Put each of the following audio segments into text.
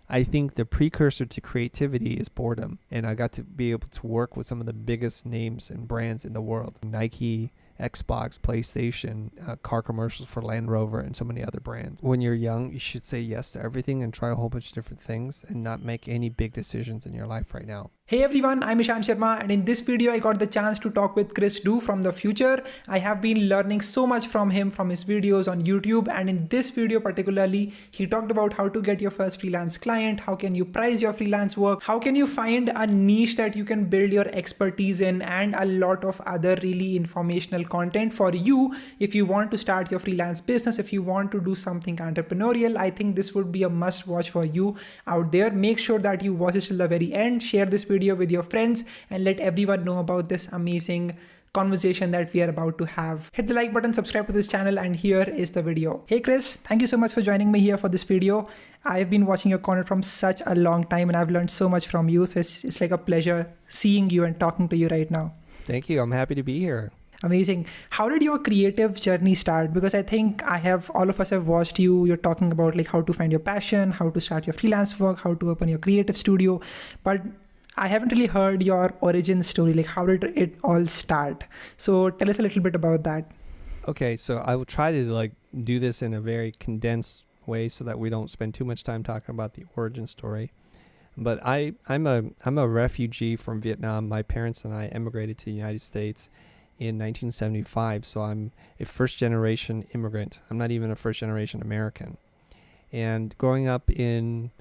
I think the precursor to creativity is boredom. And I got to be able to work with some of the biggest names and brands in the world. Nike, Xbox, PlayStation, car commercials for Land Rover, and so many other brands. When you're young, you should say yes to everything and try a whole bunch of different things and not make any big decisions in your life right now. Hey everyone, I'm Ishan Sharma, and in this video I got the chance to talk with Chris Du from the Futur. I have been learning so much from him, from his videos on YouTube, and in this video particularly, he talked about how to get your first freelance client, how can you price your freelance work, how can you find a niche that you can build your expertise in, and a lot of other really informational content for you if you want to start your freelance business, if you want to do something entrepreneurial. I think this would be a must watch for you out there. Make sure that you watch this till the very end, share this video with your friends, and let everyone know about this amazing conversation that we are about to have. Hit the like button, subscribe to this channel, and here is the video. Hey Chris, thank you so much for joining me here for this video. I've been watching your content from such a long time and I've learned so much from you. So it's like a pleasure seeing you and talking to you right now. Thank you. I'm happy to be here. Amazing. How did your creative journey start? Because I think all of us have watched you. You're talking about like how to find your passion, how to start your freelance work, how to open your creative studio. But I haven't really heard your origin story. Like, how did it all start? So tell us a little bit about that. Okay, so I will try to do this in a very condensed way so that we don't spend too much time talking about the origin story. But I'm a refugee from Vietnam. My parents and I immigrated to the United States in 1975. So I'm a first generation immigrant. I'm not even a first generation American. And growing up in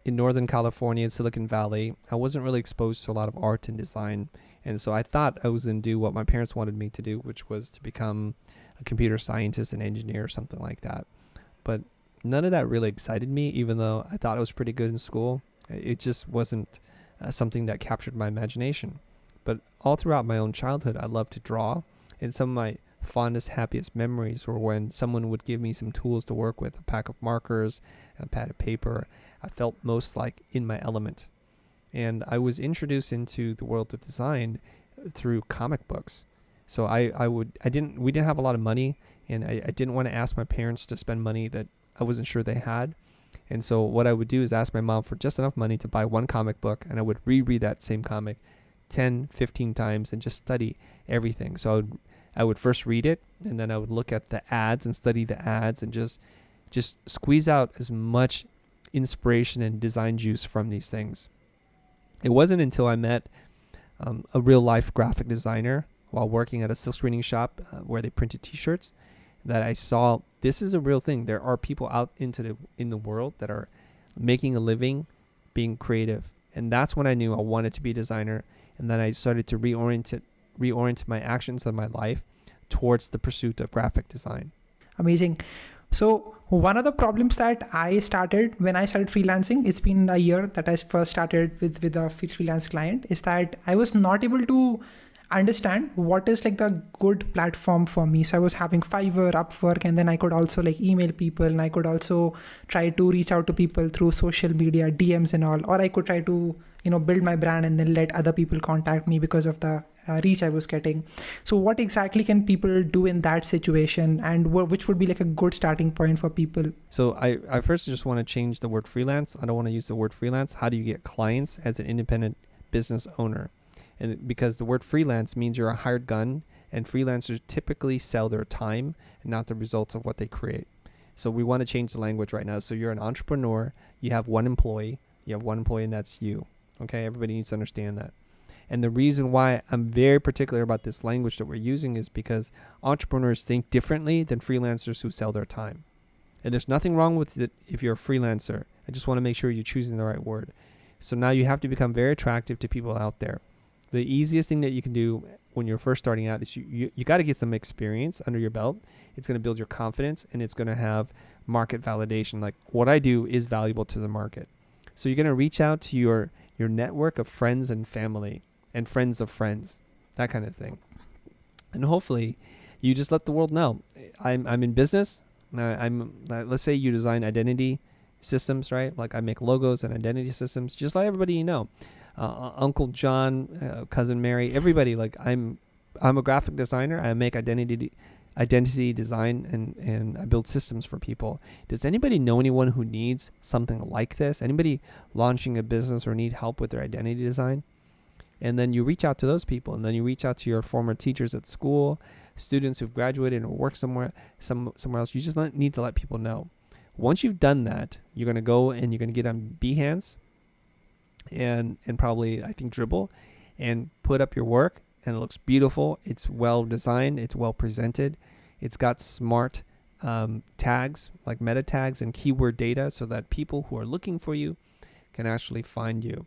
Northern California, in Silicon Valley, I wasn't really exposed to a lot of art and design. And so I thought I was going to do what my parents wanted me to do, which was to become a computer scientist, an engineer, or something like that. But none of that really excited me, even though I thought I was pretty good in school. It just wasn't something that captured my imagination. But all throughout my own childhood, I loved to draw. And some of my fondest, happiest memories were when someone would give me some tools to work with, a pack of markers, a pad of paper. I felt most like in my element. And I was introduced into the world of design through comic books. So we didn't have a lot of money, and I didn't want to ask my parents to spend money that I wasn't sure they had. And so what I would do is ask my mom for just enough money to buy one comic book, and I would reread that same comic 10, 15 times and just study everything. So I would first read it, and then I would look at the ads and study the ads and just squeeze out as much inspiration and design juice from these things. It wasn't until I met a real life graphic designer while working at a silk screening shop where they printed t-shirts that I saw this is a real thing. There are people out in the world that are making a living being creative. And that's when I knew I wanted to be a designer. And then I started to reorient my actions of my life towards the pursuit of graphic design. Amazing. So one of the problems that I started when I started freelancing, it's been a year that I first started with a freelance client, is that I was not able to understand what is like the good platform for me. So I was having Fiverr, Upwork, and then I could also like email people, and I could also try to reach out to people through social media, DMs and all, or I could try to, build my brand and then let other people contact me because of the reach I was getting. So what exactly can people do in that situation, and which would be like a good starting point for people? So I first just want to change the word freelance. I don't want to use the word freelance. How do you get clients as an independent business owner? And because the word freelance means you're a hired gun, and freelancers typically sell their time and not the results of what they create. So we want to change the language right now. So you're an entrepreneur, you have one employee, and that's you. Okay, everybody needs to understand that. And the reason why I'm very particular about this language that we're using is because entrepreneurs think differently than freelancers who sell their time. And there's nothing wrong with it if you're a freelancer. I just want to make sure you're choosing the right word. So now you have to become very attractive to people out there. The easiest thing that you can do when you're first starting out is you got to get some experience under your belt. It's going to build your confidence, and it's going to have market validation. Like, what I do is valuable to the market. So you're going to reach out to your network of friends and family and friends of friends, that kind of thing. And hopefully you just let the world know I'm in business. Let's say you design identity systems, right? Like I make logos and identity systems. Just let everybody know. Uncle John, Cousin Mary, everybody, like I'm a graphic designer. I make identity identity design and I build systems for people. Does anybody know anyone who needs something like this? Anybody launching a business or need help with their identity design? And then you reach out to those people, and then you reach out to your former teachers at school, students who've graduated or work somewhere else. You just need to let people know. Once you've done that, you're going to go and you're going to get on Behance and probably, I think, Dribbble, and put up your work, and it looks beautiful. It's well designed. It's well presented. It's got smart tags, like meta tags and keyword data, so that people who are looking for you can actually find you.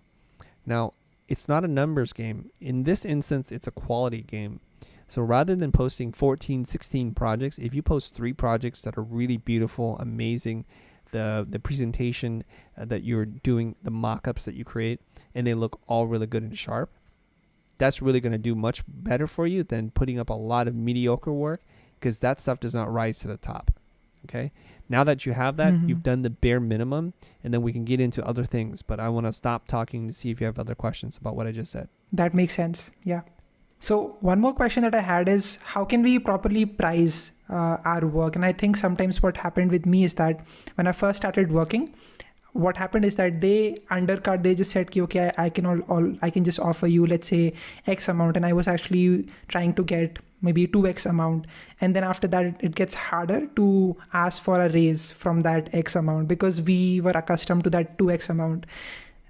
Now, it's not a numbers game. In this instance, it's a quality game. So rather than posting 14, 16 projects, if you post 3 projects that are really beautiful, amazing, the presentation that you're doing, the mock-ups that you create, and they look all really good and sharp, that's really going to do much better for you than putting up a lot of mediocre work, because that stuff does not rise to the top. Okay? Now that you have that, you've done the bare minimum, and then we can get into other things. But I want to stop talking to see if you have other questions about what I just said. That makes sense. Yeah. So one more question that I had is, how can we properly price our work? And I think sometimes what happened with me is that when I first started working, what happened is that they undercut, they just said, okay, I can just offer you, let's say, X amount. And I was actually trying to get maybe 2X amount. And then after that, it gets harder to ask for a raise from that X amount because we were accustomed to that 2X amount.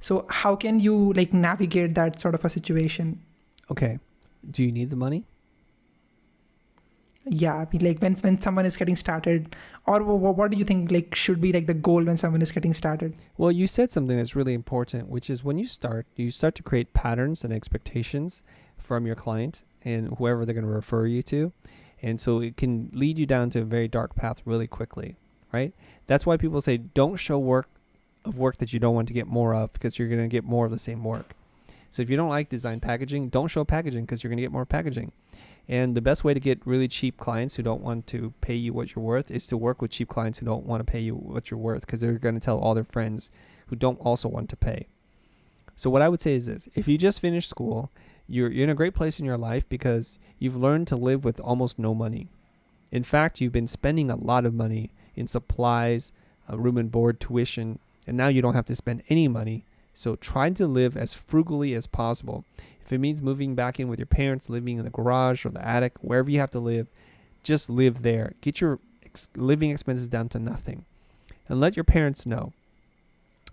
So how can you navigate that sort of a situation? Okay. Do you need the money? Yeah, I mean, when someone is getting started, or what do you think should be the goal when someone is getting started? Well, you said something that's really important, which is when you start to create patterns and expectations from your client and whoever they're going to refer you to. And so it can lead you down to a very dark path really quickly, right? That's why people say don't show work that you don't want to get more of, because you're going to get more of the same work. So if you don't like design packaging, don't show packaging, because you're going to get more packaging. And the best way to get really cheap clients who don't want to pay you what you're worth is to work with cheap clients who don't want to pay you what you're worth, because they're going to tell all their friends who don't also want to pay. So what I would say is this: if you just finished school, you're in a great place in your life because you've learned to live with almost no money. In fact, you've been spending a lot of money in supplies, room and board, tuition, and now you don't have to spend any money. So try to live as frugally as possible. If it means moving back in with your parents, living in the garage or the attic, wherever you have to live, just live there. Get your living expenses down to nothing. And let your parents know.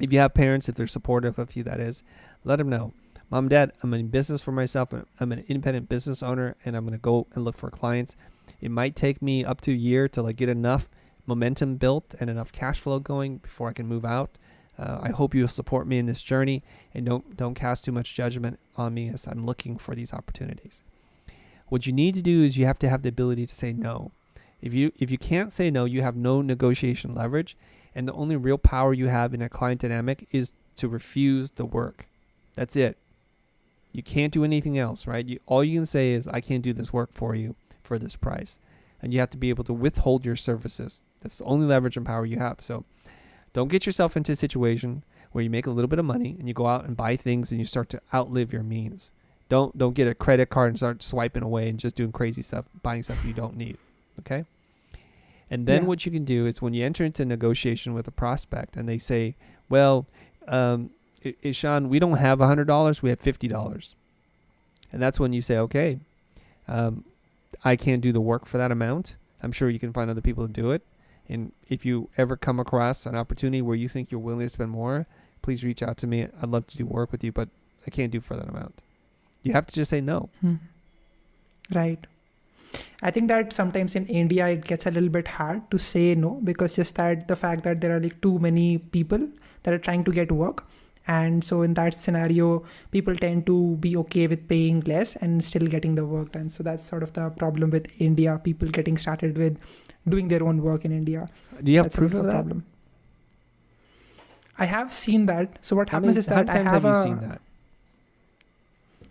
If you have parents, if they're supportive of you, that is, let them know. Mom, Dad, I'm in business for myself. I'm an independent business owner, and I'm going to go and look for clients. It might take me up to a year to get enough momentum built and enough cash flow going before I can move out. I hope you'll support me in this journey, and don't cast too much judgment on me as I'm looking for these opportunities. What you need to do is you have to have the ability to say no. If you can't say no, you have no negotiation leverage, and the only real power you have in a client dynamic is to refuse the work. That's it. You can't do anything else, right? All you can say is, I can't do this work for you for this price. And you have to be able to withhold your services. That's the only leverage and power you have. So don't get yourself into a situation where you make a little bit of money and you go out and buy things and you start to outlive your means. Don't get a credit card and start swiping away and just doing crazy stuff, buying stuff you don't need. Okay? And then what you can do is when you enter into negotiation with a prospect and they say, well, Ishan, we don't have $100, we have $50. And that's when you say, okay, I can't do the work for that amount. I'm sure you can find other people to do it. And if you ever come across an opportunity where you think you're willing to spend more, please reach out to me. I'd love to do work with you, but I can't do for that amount. You have to just say no. Right. I think that sometimes in India, it gets a little bit hard to say no, because just that the fact that there are too many people that are trying to get work. And so in that scenario, people tend to be okay with paying less and still getting the work done. So that's sort of the problem with India, people getting started with doing their own work in India. Do you have proof of that? Problem. I have seen that. So what happens is that how many times have you seen that?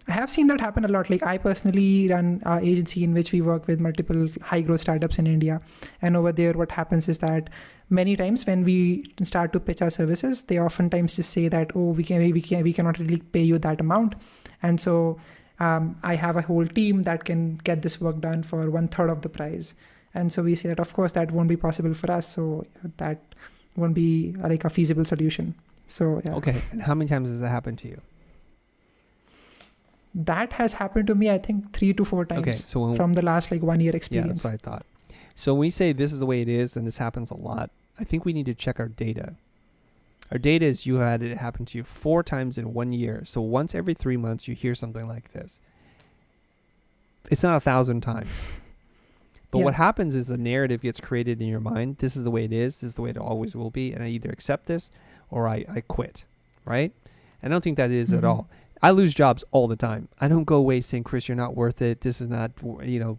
I have seen that happen a lot. I personally run an agency in which we work with multiple high growth startups in India. And over there, what happens is that many times when we start to pitch our services, they oftentimes just say that, oh, we cannot really pay you that amount. And so I have a whole team that can get this work done for 1/3 of the price. And so we say that, of course, that won't be possible for us. So that won't be like a feasible solution. So yeah. Okay. And how many times has that happened to you? That has happened to me, I think 3 to 4 times. Okay. So from the last like 1 year yeah, experience. that's what I thought. So when we say this is the way it is, and this happens a lot, I think we need to check our data. Our data is you had it happen to you 4 times in 1 year. So once every 3 months, you hear something like this. It's not 1,000 times. But Yeah. what happens is a narrative gets created in your mind. This is the way it is. This is the way it always will be. And I either accept this or I quit, right? I don't think that is at all. I lose jobs all the time. I don't go away saying, Chris, you're not worth it. This is not,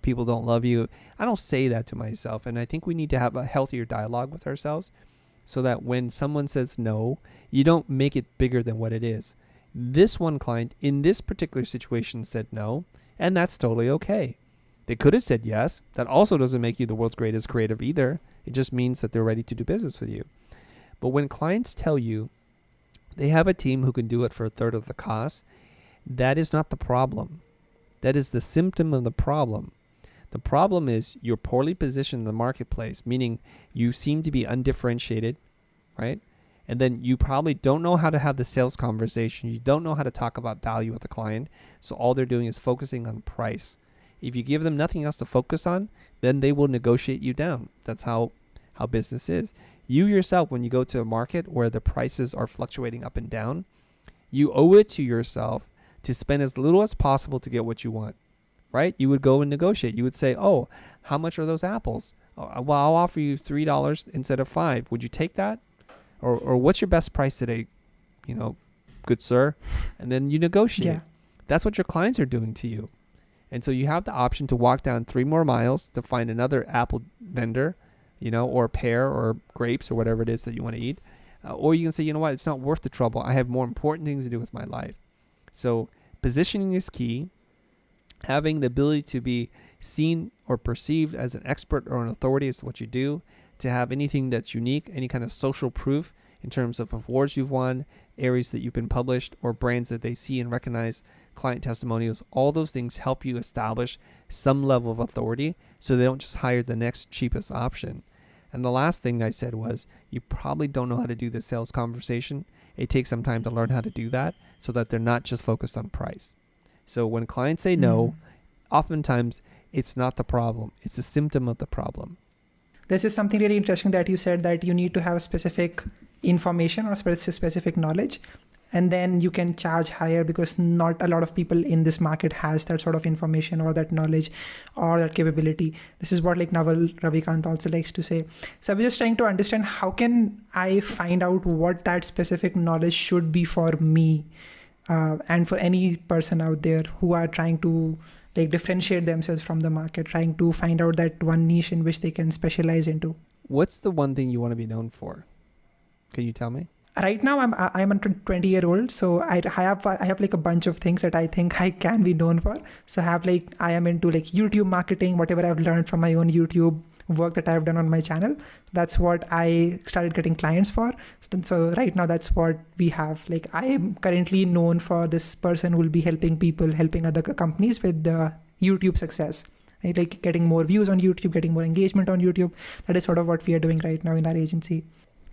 people don't love you. I don't say that to myself. And I think we need to have a healthier dialogue with ourselves so that when someone says no, you don't make it bigger than what it is. This one client in this particular situation said no, and that's totally okay. They could have said yes. That also doesn't make you the world's greatest creative either. It just means that they're ready to do business with you. But when clients tell you they have a team who can do it for 1/3 of the cost, that is not the problem. That is the symptom of the problem. The problem is you're poorly positioned in the marketplace, meaning you seem to be undifferentiated, right? And then you probably don't know how to have the sales conversation. You don't know how to talk about value with the client. So all they're doing is focusing on price. If you give them nothing else to focus on, then they will negotiate you down. That's how business is. You yourself, when you go to a market where the prices are fluctuating up and down, you owe it to yourself to spend as little as possible to get what you want, right? You would go and negotiate. You would say, oh, how much are those apples? Oh, well, I'll offer you $3 instead of $5. Would you take that? Or what's your best price today? Good sir. And then you negotiate. Yeah. That's what your clients are doing to you. And so you have the option to walk down 3 more miles to find another apple vendor, or pear or grapes or whatever it is that you want to eat. Or you can say, you know what, it's not worth the trouble. I have more important things to do with my life. So positioning is key. Having the ability to be seen or perceived as an expert or an authority is what you do. To have anything that's unique, any kind of social proof in terms of awards you've won, areas that you've been published, or brands that they see and recognize, client testimonials, all those things help you establish some level of authority so they don't just hire the next cheapest option. And the last thing I said was, you probably don't know how to do the sales conversation. It takes some time to learn how to do that so that they're not just focused on price. So when clients say no, oftentimes it's not the problem. It's a symptom of the problem. This is something really interesting that you said, that you need to have specific information or specific knowledge, and then you can charge higher because not a lot of people in this market has that sort of information or that knowledge or that capability. This is what like Naval Ravikant also likes to say. So I was just trying to understand, how can I find out what that specific knowledge should be for me and for any person out there who are trying to like differentiate themselves from the market, trying to find out that one niche in which they can specialize into. What's the one thing you want to be known for? Can you tell me? Right now, I'm a 20-year-old, so I have like a bunch of things that I think I can be known for. So I am into like YouTube marketing, whatever I've learned from my own YouTube work that I've done on my channel. That's what I started getting clients for. So right now, that's what we have. Like I am currently known for this person who will be helping other companies with the YouTube success. Right? Like getting more views on YouTube, getting more engagement on YouTube. That is sort of what we are doing right now in our agency.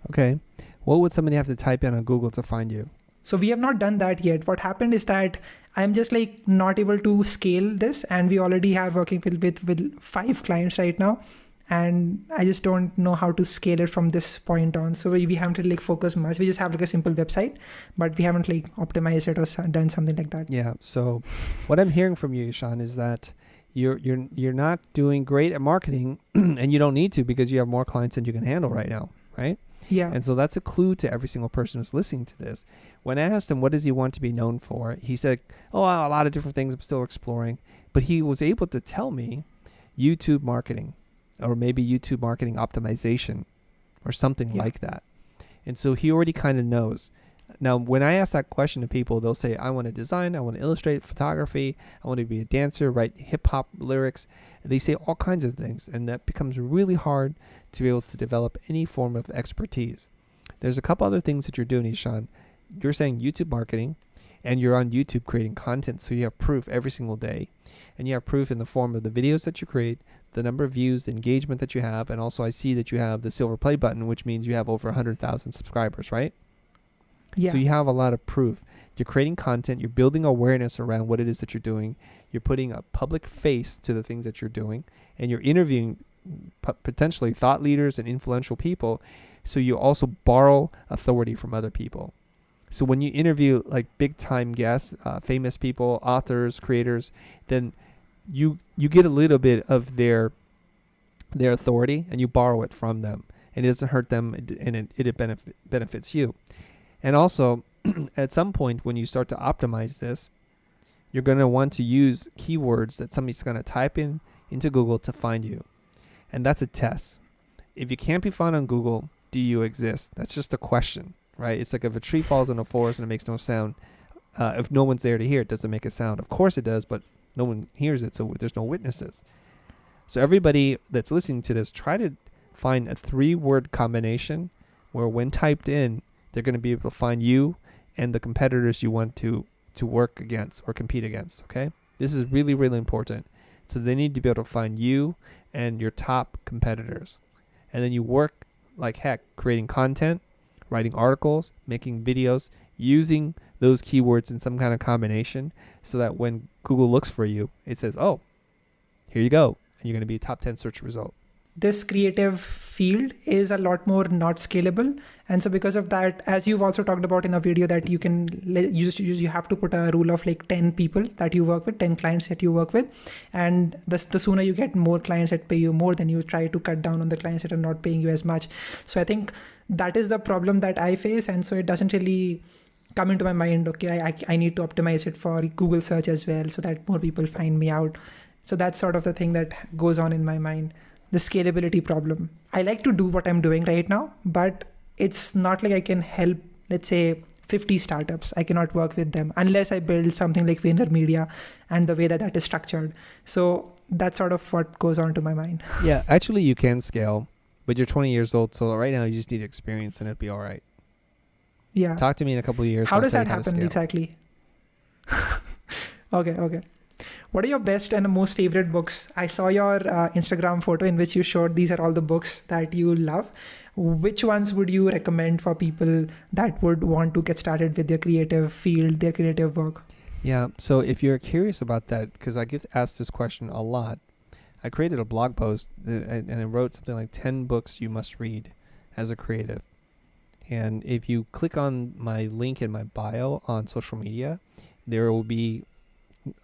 Okay. What would somebody have to type in on Google to find you? So we have not done that yet. What happened is that I'm just like not able to scale this, and we already are working with 5 clients right now, and I just don't know how to scale it from this point on. So we haven't really like focused much. We just have like a simple website, but we haven't like optimized it or done something like that. Yeah. So what I'm hearing from you, Ishan, is that you're not doing great at marketing, and you don't need to because you have more clients than you can handle right now, right? Yeah. And so that's a clue to every single person who's listening to this. When I asked him, what does he want to be known for? He said, a lot of different things I'm still exploring. But he was able to tell me YouTube marketing, or maybe YouTube marketing optimization or something like that. And so he already kind of knows. Now, when I ask that question to people, they'll say, I want to design, I want to illustrate photography, I want to be a dancer, write hip hop lyrics. They say all kinds of things, and that becomes really hard to be able to develop any form of expertise. There's a couple other things that you're doing, Ishan. You're saying YouTube marketing, and you're on YouTube creating content, so you have proof every single day. And you have proof in the form of the videos that you create, the number of views, the engagement that you have, and also I see that you have the silver play button, which means you have over 100,000 subscribers, right? Yeah. So you have a lot of proof. You're creating content, you're building awareness around what it is that you're doing, you're putting a public face to the things that you're doing, and you're interviewing potentially thought leaders and influential people. So you also borrow authority from other people. So when you interview like big time guests, famous people, authors, creators, then you get a little bit of their authority and you borrow it from them, and it doesn't hurt them, and it benefits you. And also at some point when you start to optimize this, you're going to want to use keywords that somebody's going to type into Google to find you. And that's a test. If you can't be found on Google, do you exist? That's just a question, right? It's like if a tree falls in a forest and it makes no sound, if no one's there to hear it, does it make a sound? Of course it does, but no one hears it, so there's no witnesses. So everybody that's listening to this, try to find a 3-word combination where when typed in, they're going to be able to find you and the competitors you want to work against or compete against, okay? This is really, really important. So they need to be able to find you and your top competitors. And then you work like heck, creating content, writing articles, making videos, using those keywords in some kind of combination so that when Google looks for you, it says, oh, here you go. And you're going to be a top 10 search result. This creative field is a lot more not scalable. And so because of that, as you've also talked about in a video, that you have to put a rule of like 10 people that you work with, 10 clients that you work with. And the sooner you get more clients that pay you more, then you try to cut down on the clients that are not paying you as much. So I think that is the problem that I face. And so it doesn't really come into my mind, okay, I need to optimize it for Google search as well so that more people find me out. So that's sort of the thing that goes on in my mind. The scalability problem. I like to do what I'm doing right now, but it's not like I can help, let's say, 50 startups. I cannot work with them unless I build something like VaynerMedia and the way that is structured. So that's sort of what goes on to my mind. Yeah, actually you can scale, but you're 20 years old, so right now you just need experience and it'll be all right. Yeah. Talk to me in a couple of years. How does that happen exactly? Okay. What are your best and most favorite books? I saw your Instagram photo in which you showed these are all the books that you love. Which ones would you recommend for people that would want to get started with their creative field, their creative work? Yeah, so if you're curious about that, because I get asked this question a lot, I created a blog post and I wrote something like 10 books you must read as a creative. And if you click on my link in my bio on social media, there will be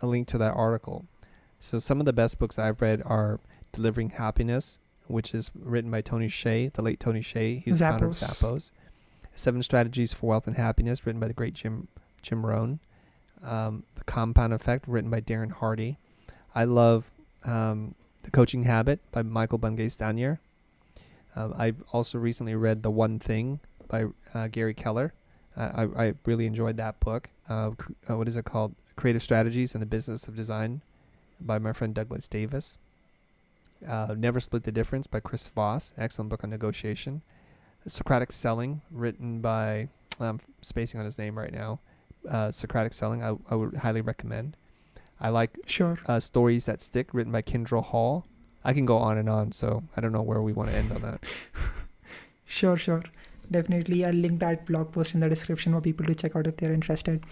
a link to that article. So some of the best books I've read are Delivering Happiness, which is written by Tony Hsieh, the late Tony Hsieh. He's the founder of Zappos. 7 Strategies for Wealth and Happiness, written by the great Jim Rohn. The Compound Effect, written by Darren Hardy. I love The Coaching Habit by Michael Bungay-Stanier. I've also recently read The One Thing by Gary Keller. I really enjoyed that book. What is it called? Creative Strategies and the Business of Design by my friend Douglas Davis. Never Split the Difference by Chris Voss. Excellent book on negotiation. Socratic Selling, written by, I'm spacing on his name right now. Socratic Selling, I would highly recommend. I like Stories That Stick, written by Kindrel Hall. I can go on and on, so I don't know where we want to end on that. Sure. Definitely. I'll link that blog post in the description for people to check out if they're interested.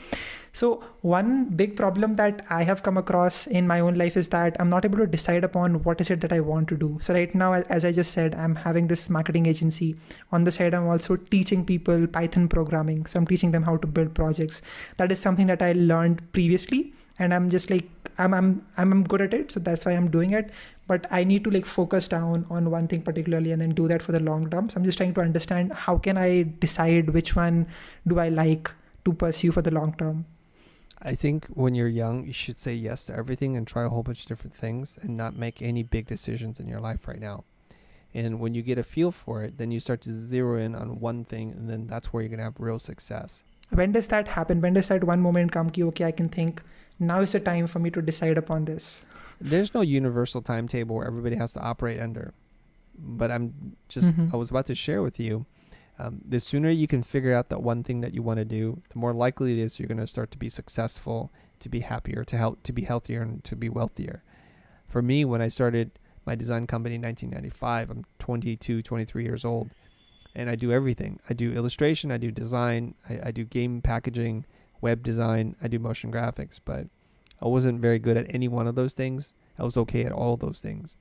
So one big problem that I have come across in my own life is that I'm not able to decide upon what is it that I want to do. So right now, as I just said, I'm having this marketing agency. On the side, I'm also teaching people Python programming. So I'm teaching them how to build projects. That is something that I learned previously. And I'm just like, I'm good at it. So that's why I'm doing it. But I need to like focus down on one thing particularly and then do that for the long term. So I'm just trying to understand how can I decide which one do I like to pursue for the long term. I think when you're young, you should say yes to everything and try a whole bunch of different things and not make any big decisions in your life right now. And when you get a feel for it, then you start to zero in on one thing, and then that's where you're going to have real success. When does that happen? When does that one moment come, okay, I can think, now is the time for me to decide upon this? There's no universal timetable where everybody has to operate under. But I was about to share with you, the sooner you can figure out that one thing that you want to do, the more likely it is you're going to start to be successful, to be happier, to be healthier, and to be wealthier. For me, when I started my design company in 1995. I'm 22, 23 years old, and I do everything. I do illustration, I do design, I do game packaging, web design, I do motion graphics, but I wasn't very good at any one of those things. I was okay at all those things.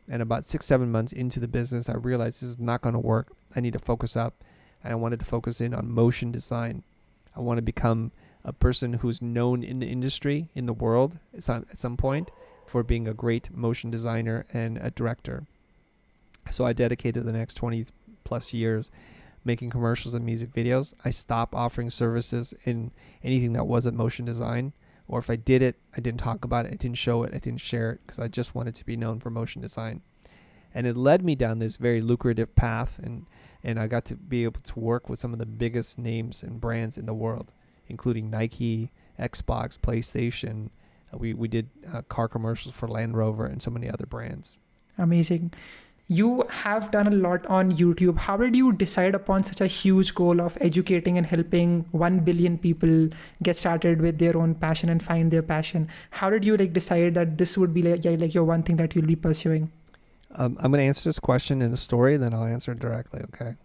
And about 6-7 months into the business, I realized this is not going to work. I need to focus up, and I wanted to focus in on motion design. I want to become a person who's known in the industry, in the world, at some point, for being a great motion designer and a director. So I dedicated the next 20 plus years making commercials and music videos. I stopped offering services in anything that wasn't motion design, or if I did it, I didn't talk about it, I didn't show it, I didn't share it, because I just wanted to be known for motion design. And it led me down this very lucrative path, and I got to be able to work with some of the biggest names and brands in the world, including Nike, Xbox, PlayStation. We did car commercials for Land Rover and so many other brands. Amazing. You have done a lot on YouTube. How did you decide upon such a huge goal of educating and helping 1 billion people get started with their own passion and find their passion? How did you decide that this would be like your one thing that you'll be pursuing? I'm going to answer this question in a story, then I'll answer it directly, okay?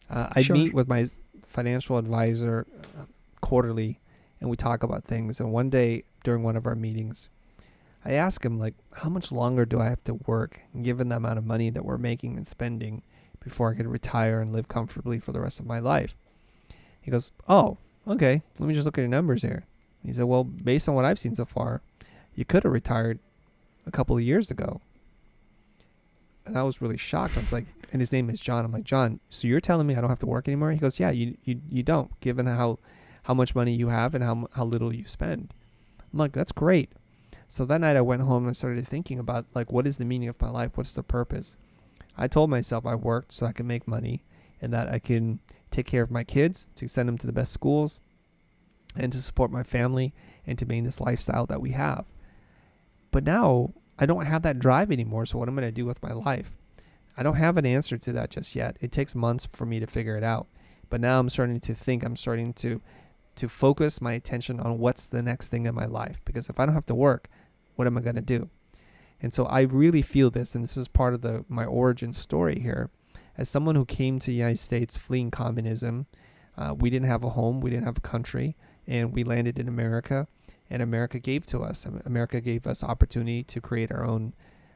I meet with my financial advisor quarterly, and we talk about things. And one day during one of our meetings, I ask him, how much longer do I have to work, given the amount of money that we're making and spending, before I could retire and live comfortably for the rest of my life? He goes, oh, okay, let me just look at your numbers here. He said, well, based on what I've seen so far, you could have retired a couple of years ago. And I was really shocked. I was like, and his name is John. I'm like, John, so you're telling me I don't have to work anymore? He goes, yeah, you don't, given how much money you have and how little you spend. I'm like, that's great. So that night I went home and started thinking about what is the meaning of my life? What's the purpose? I told myself I worked so I can make money and that I can take care of my kids, to send them to the best schools, and to support my family and to maintain this lifestyle that we have. But now I don't have that drive anymore. So what am I going to do with my life? I don't have an answer to that just yet. It takes months for me to figure it out. But now I'm starting to think, I'm starting to focus my attention on what's the next thing in my life. Because if I don't have to work, what am I going to do? And so I really feel this, and this is part of my origin story here. As someone who came to the United States fleeing communism, we didn't have a home, we didn't have a country, and we landed in America, and America gave to us. America gave us opportunity to create our own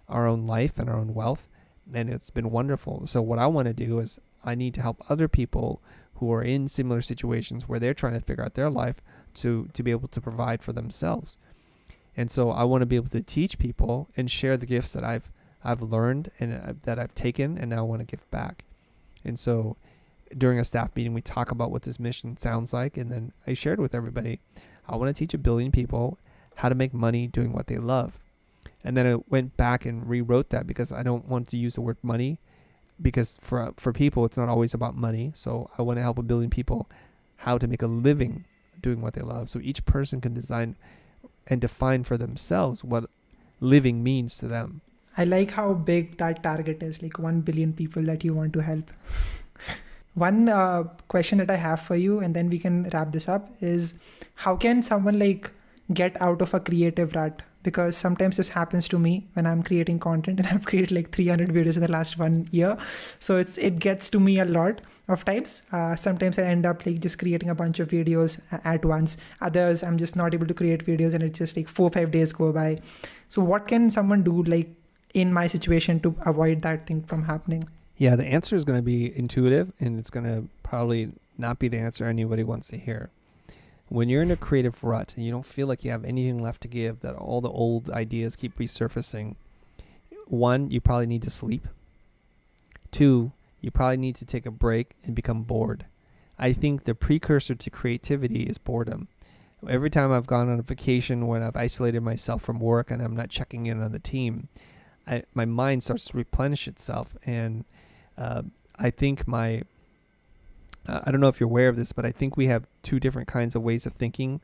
life and our own wealth, and it's been wonderful. So what I want to do is I need to help other people who are in similar situations where they're trying to figure out their life to be able to provide for themselves. And so I want to be able to teach people and share the gifts that I've learned and that I've taken, and now I want to give back. And so during a staff meeting, we talk about what this mission sounds like, and then I shared with everybody, I want to teach 1 billion people how to make money doing what they love. And then I went back and rewrote that, because I don't want to use the word money, because for people, it's not always about money. So I want to help 1 billion people how to make a living doing what they love. So each person can design and define for themselves what living means to them. I like how big that target is, 1 billion people that you want to help. One question that I have for you, and then we can wrap this up, is how can someone get out of a creative rut? Because sometimes this happens to me when I'm creating content, and I've created 300 videos in the last 1 year. So it gets to me a lot of times. Sometimes I end up just creating a bunch of videos at once. Others, I'm just not able to create videos, and it's just 4 or 5 days go by. So what can someone do in my situation to avoid that thing from happening? Yeah, the answer is going to be intuitive, and it's going to probably not be the answer anybody wants to hear. When you're in a creative rut and you don't feel like you have anything left to give, that all the old ideas keep resurfacing, 1, you probably need to sleep. 2, you probably need to take a break and become bored. I think the precursor to creativity is boredom. Every time I've gone on a vacation when I've isolated myself from work and I'm not checking in on the team, my mind starts to replenish itself. And I think I don't know if you're aware of this, but I think we have 2 different kinds of ways of thinking.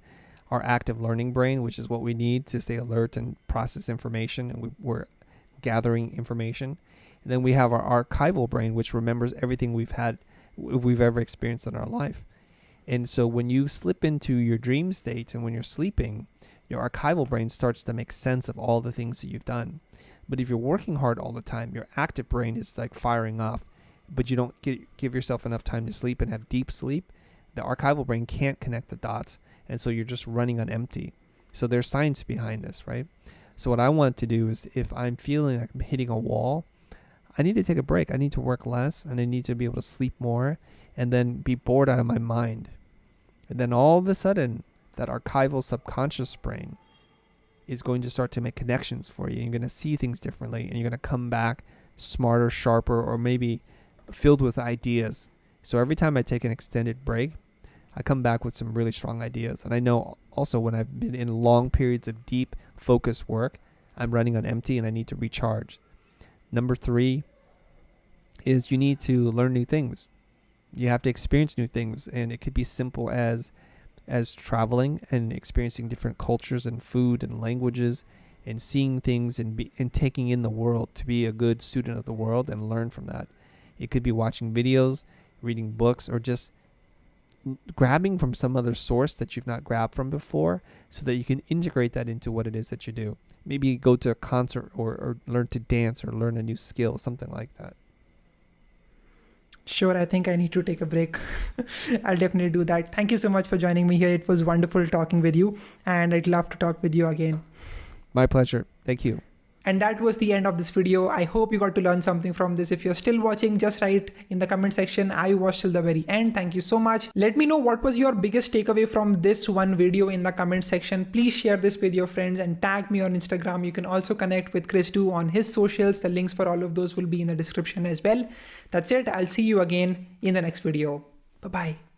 Our active learning brain, which is what we need to stay alert and process information, and we're gathering information. And then we have our archival brain, which remembers everything we've ever experienced in our life. And so when you slip into your dream state and when you're sleeping, your archival brain starts to make sense of all the things that you've done. But if you're working hard all the time, your active brain is like firing off, but you don't give yourself enough time to sleep and have deep sleep, the archival brain can't connect the dots. And so you're just running on empty. So there's science behind this, right? So what I want to do is, if I'm feeling like I'm hitting a wall, I need to take a break. I need to work less, and I need to be able to sleep more, and then be bored out of my mind. And then all of a sudden, that archival subconscious brain is going to start to make connections for you. You're going to see things differently, and you're going to come back smarter, sharper, or maybe filled with ideas. So every time I take an extended break, I come back with some really strong ideas. And I know also when I've been in long periods of deep focused work, I'm running on empty and I need to recharge. Number 3 is you need to learn new things. You have to experience new things, and it could be simple as traveling and experiencing different cultures and food and languages, and seeing things and taking in the world, to be a good student of the world and learn from that. It could be watching videos, reading books, or just grabbing from some other source that you've not grabbed from before, so that you can integrate that into what it is that you do. Maybe go to a concert or learn to dance or learn a new skill, something like that. Sure, I think I need to take a break. I'll definitely do that. Thank you so much for joining me here. It was wonderful talking with you, and I'd love to talk with you again. My pleasure. Thank you. And that was the end of this video. I hope you got to learn something from this. If you're still watching, just write in the comment section, I watched till the very end. Thank you so much. Let me know what was your biggest takeaway from this one video in the comment section. Please share this with your friends and tag me on Instagram. You can also connect with Chris Du on his socials. The links for all of those will be in the description as well. That's it. I'll see you again in the next video. Bye-bye.